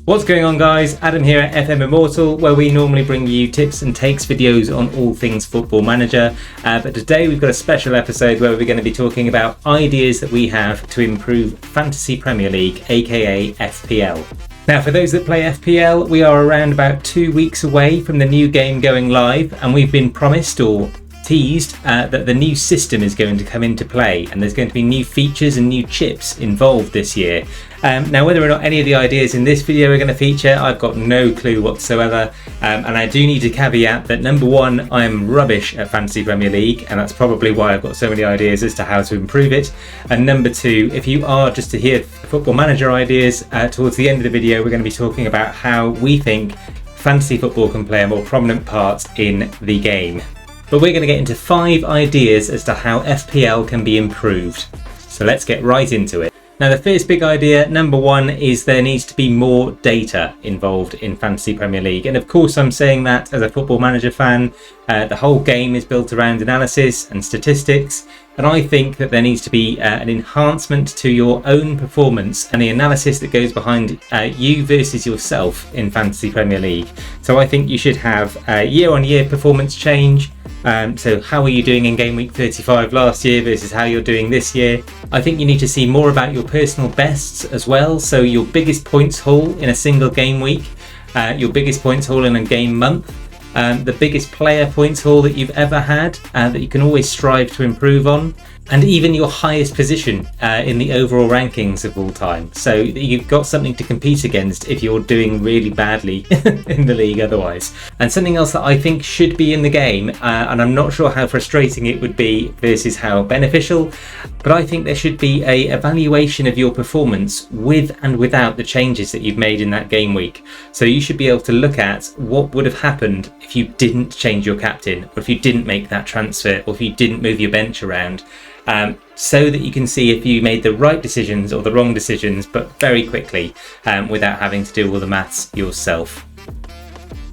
What's going on, guys? Adam here at FM Immortal, where we normally bring you tips and takes videos on all things Football Manager. But today we've got a special episode where we're going to be talking about ideas that we have to improve Fantasy Premier League, aka FPL. Now, for those that play FPL, we are around about 2 weeks away from the new game going live, and we've been promised or teased that the new system is going to come into play, and there's going to be new features and new chips involved this year. Now, whether or not any of the ideas in this video are going to feature, I've got no clue whatsoever, and I do need to caveat that number one, I am rubbish at Fantasy Premier League, and that's probably why I've got so many ideas as to how to improve it. And number two, if you are just to hear Football Manager ideas, towards the end of the video we're going to be talking about how we think fantasy football can play a more prominent part in the game. But we're going to get into 5 ideas as to how FPL can be improved. So let's get right into it. Now, the first big idea, number one, is there needs to be more data involved in Fantasy Premier League. And of course, I'm saying that as a Football Manager fan. The whole game is built around analysis and statistics. And I think that there needs to be an enhancement to your own performance and the analysis that goes behind you versus yourself in Fantasy Premier League. So I think you should have year-on-year performance change. So how are you doing in game week 35 last year versus how you're doing this year? I think you need to see more about your personal bests as well. So your biggest points haul in a single game week, your biggest points haul in a game month, the biggest player points haul that you've ever had that you can always strive to improve on, and even your highest position in the overall rankings of all time. So you've got something to compete against if you're doing really badly in the league otherwise. And something else that I think should be in the game, and I'm not sure how frustrating it would be versus how beneficial, but I think there should be a evaluation of your performance with and without the changes that you've made in that game week. So you should be able to look at what would have happened if you didn't change your captain, or if you didn't make that transfer, or if you didn't move your bench around. So that you can see if you made the right decisions or the wrong decisions, but very quickly, without having to do all the maths yourself.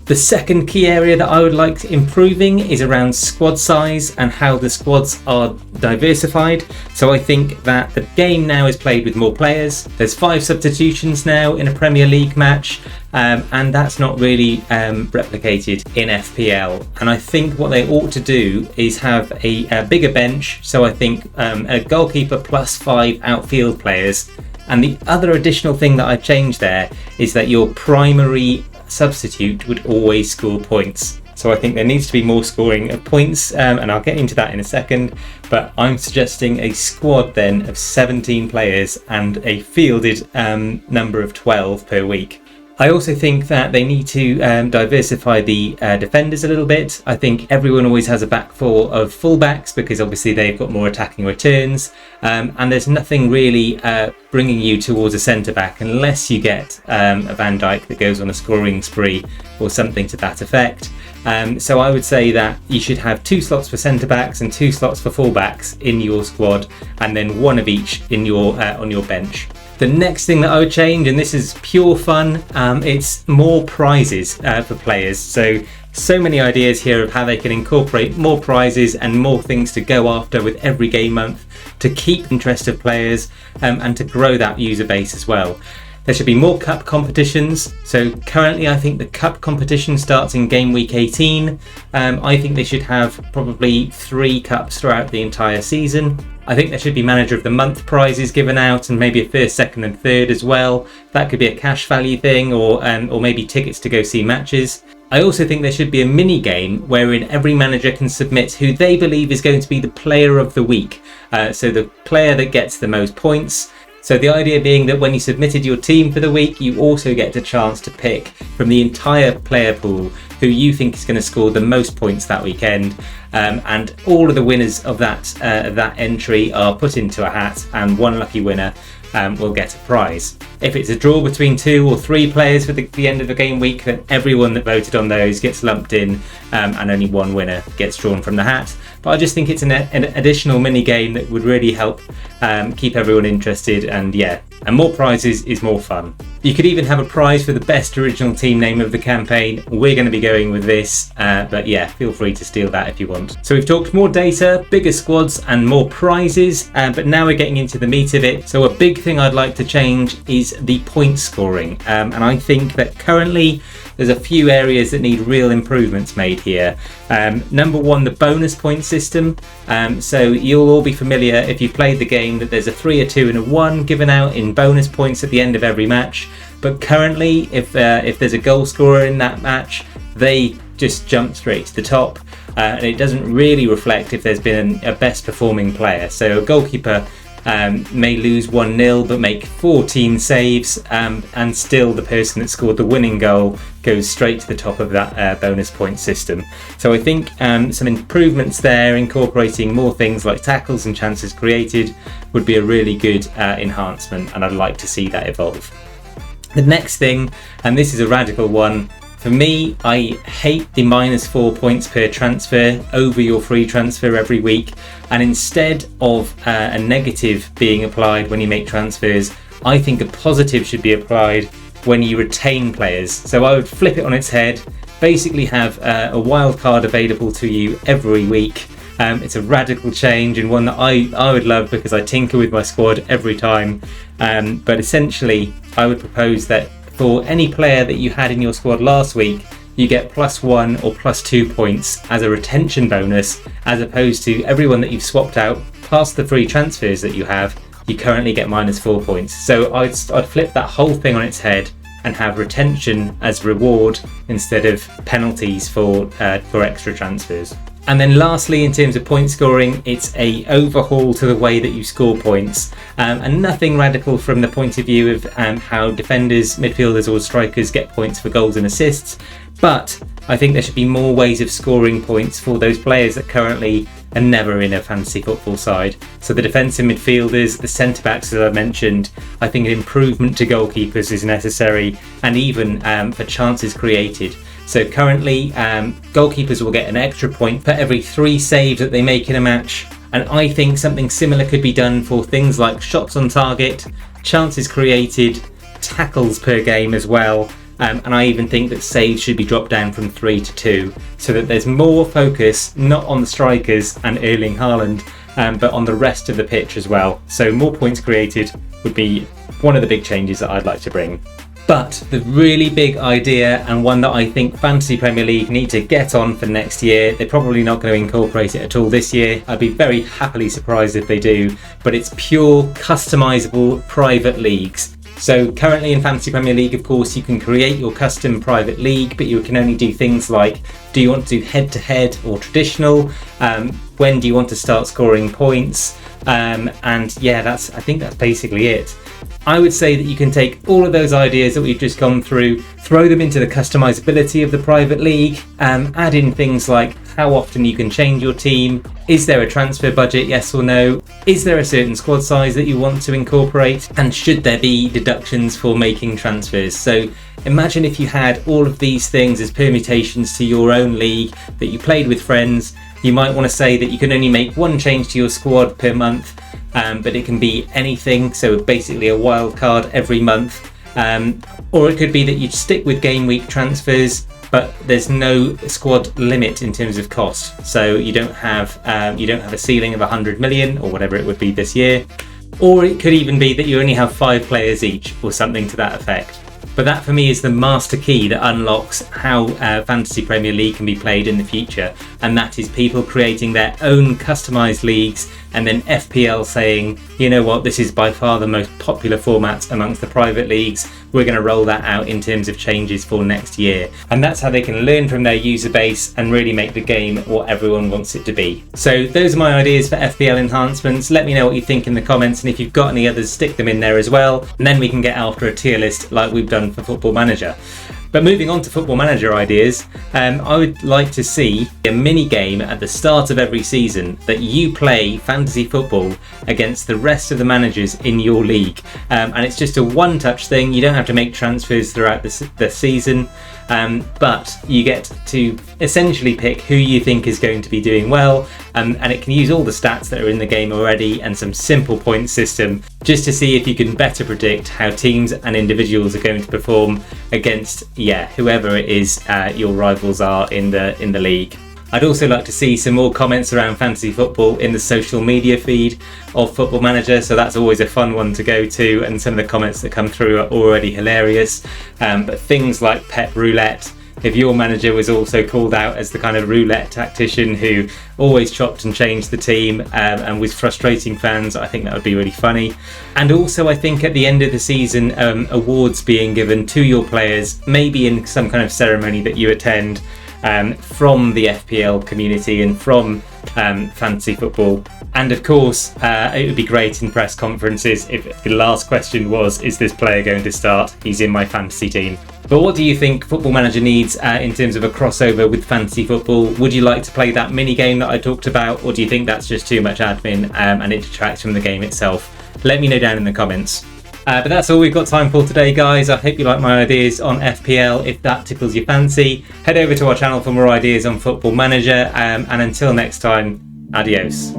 The second key area that I would like improving is around squad size and how the squads are diversified. So I think that the game now is played with more players. There's 5 substitutions now in a Premier League match, and that's not really replicated in FPL. And I think what they ought to do is have a bigger bench. So I think a goalkeeper plus 5 outfield players. And the other additional thing that I've changed there is that your primary substitute would always score points. So I think there needs to be more scoring of points, and I'll get into that in a second. But I'm suggesting a squad then of 17 players and a fielded number of 12 per week. I also think that they need to diversify the defenders a little bit. I think everyone always has a back four of fullbacks because obviously they've got more attacking returns, and there's nothing really bringing you towards a centre-back unless you get a Van Dijk that goes on a scoring spree or something to that effect. So I would say that you should have 2 slots for centre-backs and 2 slots for fullbacks in your squad, and then 1 of each in your on your bench. The next thing that I would change, and this is pure fun, it's more prizes for players. So many ideas here of how they can incorporate more prizes and more things to go after with every game month to keep interest of players, and to grow that user base as well. There should be more cup competitions. So currently I think the cup competition starts in game week 18. I think they should have probably 3 cups throughout the entire season. I think there should be manager of the month prizes given out, and maybe a 1st, 2nd and 3rd as well. That could be a cash value thing, or maybe tickets to go see matches. I also think there should be a mini game wherein every manager can submit who they believe is going to be the player of the week. So the player that gets the most points. So the idea being that when you submitted your team for the week, you also get a chance to pick from the entire player pool who you think is going to score the most points that weekend. And all of the winners of that entry are put into a hat, and one lucky winner will get a prize. If it's a draw between 2 or 3 players for the end of the game week, then everyone that voted on those gets lumped in, and only one winner gets drawn from the hat. But I just think it's an additional mini game that would really help keep everyone interested, and and more prizes is more fun. You could even have a prize for the best original team name of the campaign. We're going to be going with this, but yeah, feel free to steal that if you want. So we've talked more data, bigger squads and more prizes, but now we're getting into the meat of it. So a big thing I'd like to change is the point scoring, and I think that currently there's a few areas that need real improvements made here. Number one, the bonus point system. So you'll all be familiar if you've played the game that there's a 3, a 2 and a 1 given out in bonus points at the end of every match. But currently, if there's a goal scorer in that match, they just jump straight to the top, and it doesn't really reflect if there's been a best performing player. So a goalkeeper may lose 1-0 but make 14 saves, and still the person that scored the winning goal goes straight to the top of that bonus point system. So I think some improvements there, incorporating more things like tackles and chances created, would be a really good enhancement, and I'd like to see that evolve. The next thing, and this is a radical one, for me, I hate the -4 points per transfer over your free transfer every week, and instead of a negative being applied when you make transfers, I think a positive should be applied when you retain players. So I would flip it on its head, basically have a wild card available to you every week. It's a radical change and one that I would love because I tinker with my squad every time. But essentially, I would propose that for any player that you had in your squad last week, you get +1 or +2 points as a retention bonus, as opposed to everyone that you've swapped out past the free transfers that you have, you currently get -4 points. So I'd flip that whole thing on its head and have retention as reward instead of penalties for extra transfers. And then lastly, in terms of point scoring, it's a overhaul to the way that you score points, and nothing radical from the point of view of how defenders, midfielders or strikers get points for goals and assists, but I think there should be more ways of scoring points for those players that currently are never in a fantasy football side. So the defensive midfielders, the centre-backs as I mentioned, I think an improvement to goalkeepers is necessary, and even for chances created. So currently, goalkeepers will get an extra point for every 3 saves that they make in a match. And I think something similar could be done for things like shots on target, chances created, tackles per game as well. And I even think that saves should be dropped down from 3 to 2, so that there's more focus not on the strikers and Erling Haaland, but on the rest of the pitch as well. So more points created would be one of the big changes that I'd like to bring. But the really big idea, and one that I think Fantasy Premier League need to get on for next year, they're probably not going to incorporate it at all this year. I'd be very happily surprised if they do, but it's pure customizable private leagues. So currently in Fantasy Premier League, of course, you can create your custom private league, but you can only do things like, do you want to do head-to-head or traditional? When do you want to start scoring points? And yeah, I think that's basically it. I would say that you can take all of those ideas that we've just gone through, throw them into the customizability of the private league, add in things like how often you can change your team, is there a transfer budget, yes or no, is there a certain squad size that you want to incorporate, and should there be deductions for making transfers. So imagine if you had all of these things as permutations to your own league that you played with friends. You might want to say that you can only make 1 change to your squad per month, but it can be anything, so basically a wild card every month, or it could be that you stick with game week transfers, but there's no squad limit in terms of cost, so you don't have a ceiling of 100 million or whatever it would be this year, or it could even be that you only have 5 players each or something to that effect. But that for me is the master key that unlocks how Fantasy Premier League can be played in the future, and that is people creating their own customised leagues, and then FPL saying, you know what, this is by far the most popular format amongst the private leagues, we're going to roll that out in terms of changes for next year. And that's how they can learn from their user base and really make the game what everyone wants it to be. So those are my ideas for FPL enhancements. Let me know what you think in the comments, and if you've got any others, stick them in there as well, and then we can get after a tier list like we've done for Football Manager. But moving on to Football Manager ideas, I would like to see a mini game at the start of every season that you play fantasy football against the rest of the managers in your league. And it's just a one-touch thing. You don't have to make transfers throughout the season, but you get to essentially pick who you think is going to be doing well, and it can use all the stats that are in the game already and some simple point system. just to see if you can better predict how teams and individuals are going to perform against, whoever it is your rivals are in the league. I'd also like to see some more comments around fantasy football in the social media feed of Football Manager, so that's always a fun one to go to, and some of the comments that come through are already hilarious. But things like Pep Roulette, if your manager was also called out as the kind of roulette tactician who always chopped and changed the team and was frustrating fans, I think that would be really funny. And also I think at the end of the season, awards being given to your players, maybe in some kind of ceremony that you attend, from the FPL community and from fantasy football. And of course, it would be great in press conferences if the last question was, is this player going to start? He's in my fantasy team. But what do you think Football Manager needs in terms of a crossover with fantasy football? Would you like to play that mini game that I talked about, or do you think that's just too much admin and it detracts from the game itself? Let me know down in the comments. But that's all we've got time for today, guys. I hope you like my ideas on FPL. If that tickles your fancy, head over to our channel for more ideas on Football Manager. And until next time, adios.